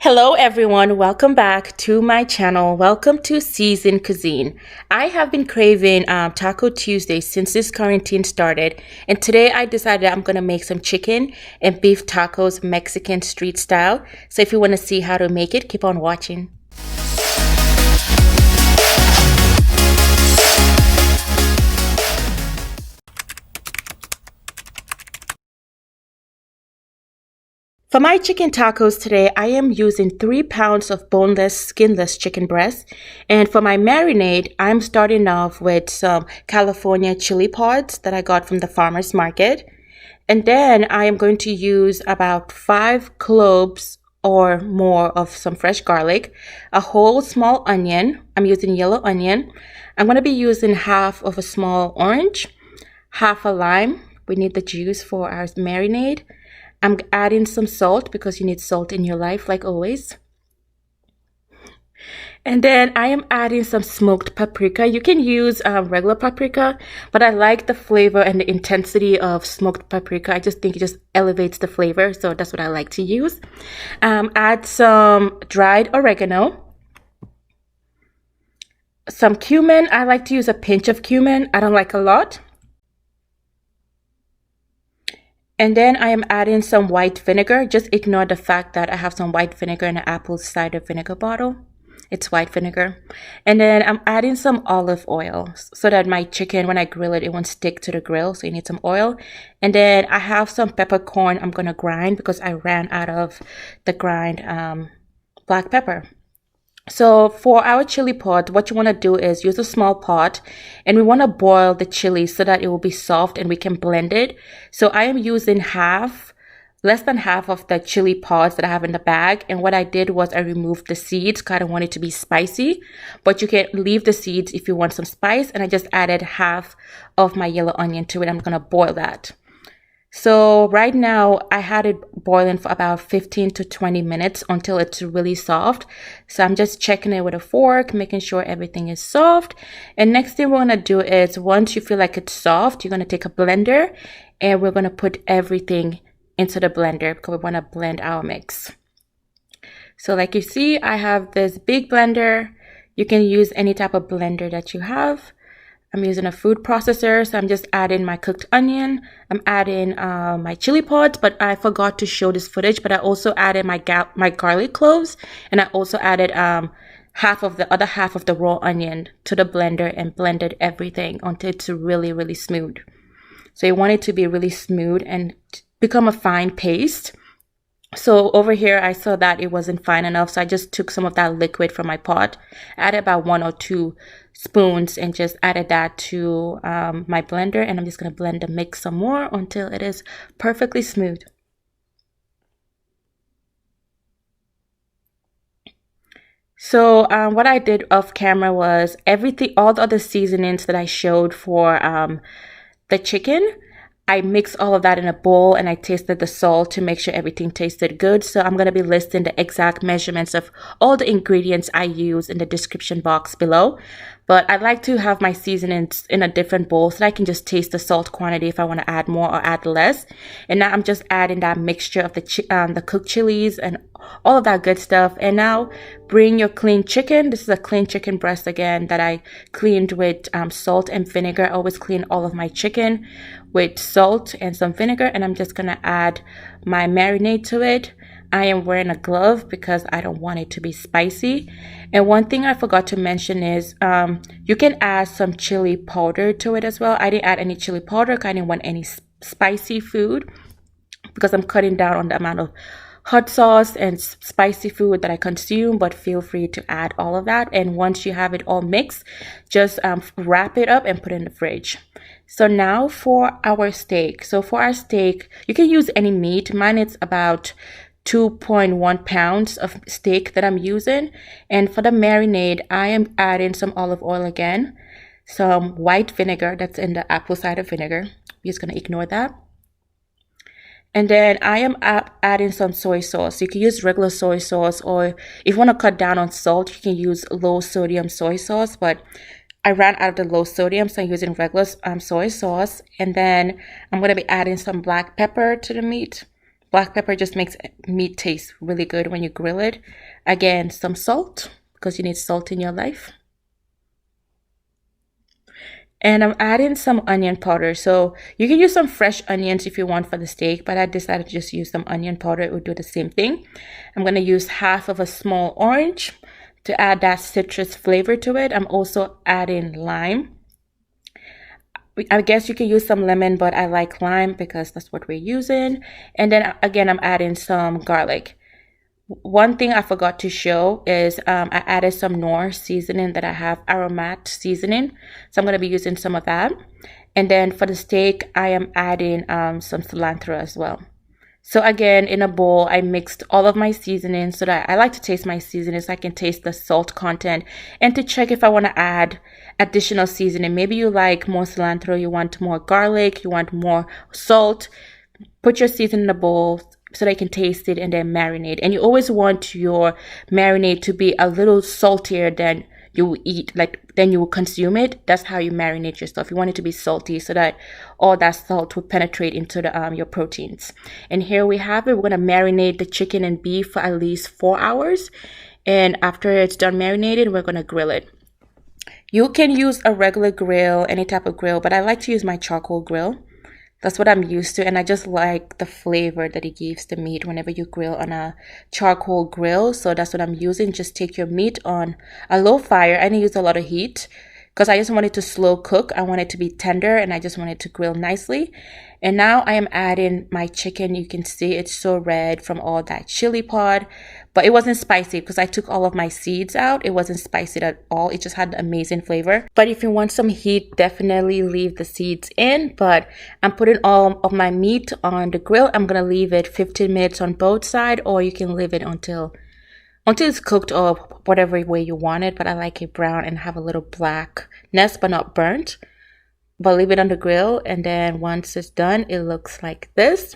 Hello everyone, welcome back to my channel. Welcome to Seasoned Cuisine. I have been craving Taco Tuesday since this quarantine started, and today I decided I'm going to make some chicken and beef tacos Mexican street style. So if you want to see how to make it, keep on watching. For my chicken tacos today, I am using 3 pounds of boneless, skinless chicken breast. And for my marinade, I'm starting off with some California chili pods that I got from the farmer's market. And then I am going to use about 5 cloves or more of some fresh garlic, a whole small onion. I'm using yellow onion. I'm going to be using half of a small orange, half a lime. We need the juice for our marinade. I'm adding some salt because you need salt in your life, like always. And then I am adding some smoked paprika. You can use regular paprika, but I like the flavor and the intensity of smoked paprika. I just think it just elevates the flavor, so that's what I like to use. Add some dried oregano, some cumin. I like to use a pinch of cumin. I don't like a lot. And then I am adding some white vinegar. Just ignore the fact that I have some white vinegar in an apple cider vinegar bottle. It's white vinegar. And then I'm adding some olive oil so that my chicken, when I grill it, it won't stick to the grill. So you need some oil. And then I have some peppercorn I'm going to grind because I ran out of the grind black pepper. So for our chili pot, what you want to do is use a small pot, and we want to boil the chili so that it will be soft and we can blend it. So I am using less than half of the chili pods that I have in the bag. And what I did was I removed the seeds because I don't want it to be spicy, but you can leave the seeds if you want some spice. And I just added half of my yellow onion to it. I'm going to boil that. So right now I had it boiling for about 15 to 20 minutes until it's really soft. So I'm just checking it with a fork, making sure everything is soft. And next thing we're going to do is once you feel like it's soft, you're going to take a blender and we're going to put everything into the blender because we want to blend our mix. So like you see, I have this big blender. You can use any type of blender that you have. I'm using a food processor, so I'm just adding my cooked onion. I'm adding my chili pods, but I forgot to show this footage, but I also added my garlic cloves, and I also added half of the raw onion to the blender and blended everything until it's really, really smooth. So you want it to be really smooth and become a fine paste. So over here, I saw that it wasn't fine enough, so I just took some of that liquid from my pot, added about 1 or 2 spoons, and just added that to my blender. And I'm just going to blend the mix some more until it is perfectly smooth. So what I did off camera was all the other seasonings that I showed for the chicken, I mixed all of that in a bowl and I tasted the salt to make sure everything tasted good. So I'm going to be listing the exact measurements of all the ingredients I use in the description box below. But I like to have my seasonings in a different bowl so that I can just taste the salt quantity if I want to add more or add less. And now I'm just adding that mixture of the cooked chilies and all of that good stuff. And now bring your clean chicken. This is a clean chicken breast again that I cleaned with salt and vinegar. I always clean all of my chicken with salt and some vinegar, and I'm just gonna add my marinade to it. I am wearing a glove because I don't want it to be spicy. And one thing I forgot to mention is you can add some chili powder to it as well. I didn't add any chili powder because I didn't want any spicy food because I'm cutting down on the amount of hot sauce and spicy food that I consume, but feel free to add all of that. And once you have it all mixed, just wrap it up and put it in the fridge. So now for our steak. So for our steak, you can use any meat. Mine is about 2.1 pounds of steak that I'm using. And for the marinade, I am adding some olive oil again, some white vinegar that's in the apple cider vinegar. I'm just gonna ignore that. And then I am adding some soy sauce. You can use regular soy sauce, or if you want to cut down on salt, you can use low sodium soy sauce, but I ran out of the low sodium, so I'm using regular soy sauce. And then I'm going to be adding some black pepper to the meat. Black pepper just makes meat taste really good when you grill it. Again, some salt, because you need salt in your life. And I'm adding some onion powder. So you can use some fresh onions if you want for the steak, but I decided to just use some onion powder. It would do the same thing. I'm going to use half of a small orange to add that citrus flavor to it. I'm also adding lime. I guess you can use some lemon, but I like lime because that's what we're using. And then again, I'm adding some garlic. One thing I forgot to show is I added some Knorr seasoning that I have, aromat seasoning. So I'm going to be using some of that. And then for the steak, I am adding some cilantro as well. So again, in a bowl, I mixed all of my seasonings so that I like to taste my seasonings so I can taste the salt content and to check if I want to add additional seasoning. Maybe you like more cilantro, you want more garlic, you want more salt. Put your seasoning in a bowl so they can taste it and then marinate. And you always want your marinade to be a little saltier than you will eat, then you will consume it. That's how you marinate your stuff. You want it to be salty so that all that salt will penetrate into the your proteins. And here we have it. We're gonna marinate the chicken and beef for at least 4 hours. And after it's done marinated, we're gonna grill it. You can use a regular grill, any type of grill, but I like to use my charcoal grill. That's what I'm used to, and I just like the flavor that it gives the meat whenever you grill on a charcoal grill. So that's what I'm using. Just take your meat on a low fire. I didn't use a lot of heat because I just want it to slow cook. I want it to be tender, and I just want it to grill nicely. And now I am adding my chicken. You can see it's so red from all that chili pod, but it wasn't spicy because I took all of my seeds out. It wasn't spicy at all. It just had amazing flavor. But if you want some heat, definitely leave the seeds in. But I'm putting all of my meat on the grill. I'm going to leave it 15 minutes on both sides, or you can leave it until it's cooked or whatever way you want it. But I like it brown and have a little blackness, but not burnt. But leave it on the grill, and then once it's done, it looks like this.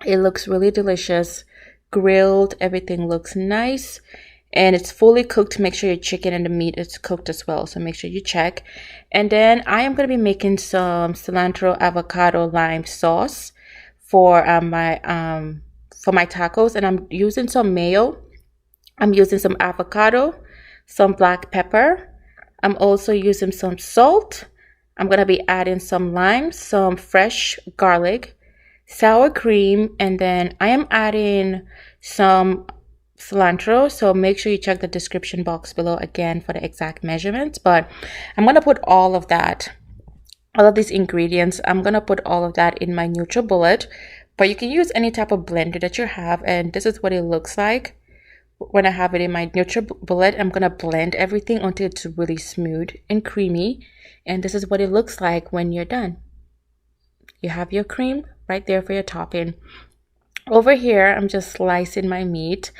It looks really delicious. Grilled, everything looks nice, and it's fully cooked. Make sure your chicken and the meat is cooked as well, so make sure you check. And then I am going to be making some cilantro avocado lime sauce for my tacos, and I'm using some mayo. I'm using some avocado, some black pepper. I'm also using some salt. I'm going to be adding some lime, some fresh garlic, sour cream, and then I am adding some cilantro. So make sure you check the description box below again for the exact measurements. But I'm going to put all of these ingredients, I'm going to put all of that in my NutriBullet. But you can use any type of blender that you have, and this is what it looks like. When I have it in my NutriBullet, I'm going to blend everything until it's really smooth and creamy. And this is what it looks like when you're done. You have your cream right there for your topping. Over here, I'm just slicing my meat.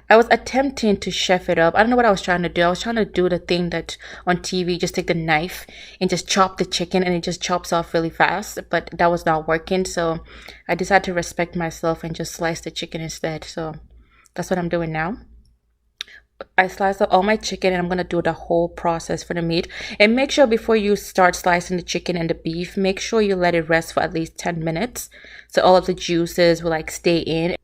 I was attempting to chef it up. I don't know what I was trying to do. I was trying to do the thing that on TV, just take the knife and just chop the chicken, and it just chops off really fast. But that was not working. So I decided to respect myself and just slice the chicken instead. So that's what I'm doing now. I sliced up all my chicken, and I'm going to do the whole process for the meat. And make sure before you start slicing the chicken and the beef, make sure you let it rest for at least 10 minutes. So all of the juices will stay in.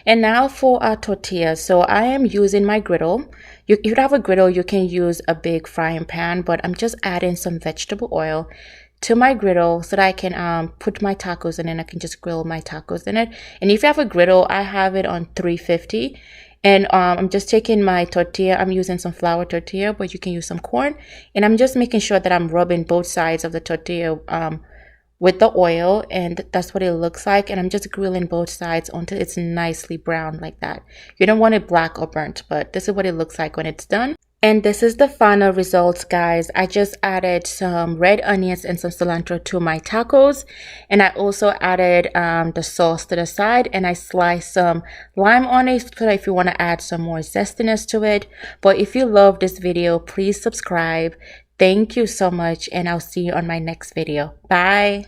And now for our tortillas. So I am using my griddle. If you have a griddle, you can use a big frying pan, but I'm just adding some vegetable oil to my griddle so that I can put my tacos in it. I can just grill my tacos in it. And if you have a griddle, I have it on 350. And I'm just taking my tortilla. I'm using some flour tortilla, but you can use some corn. And I'm just making sure that I'm rubbing both sides of the tortilla with the oil. And that's what it looks like. And I'm just grilling both sides until it's nicely brown like that. You don't want it black or burnt, but this is what it looks like when it's done. And this is the final results, guys. I just added some red onions and some cilantro to my tacos. And I also added the sauce to the side. And I sliced some lime on it so that if you want to add some more zestiness to it. But if you love this video, please subscribe. Thank you so much. And I'll see you on my next video. Bye.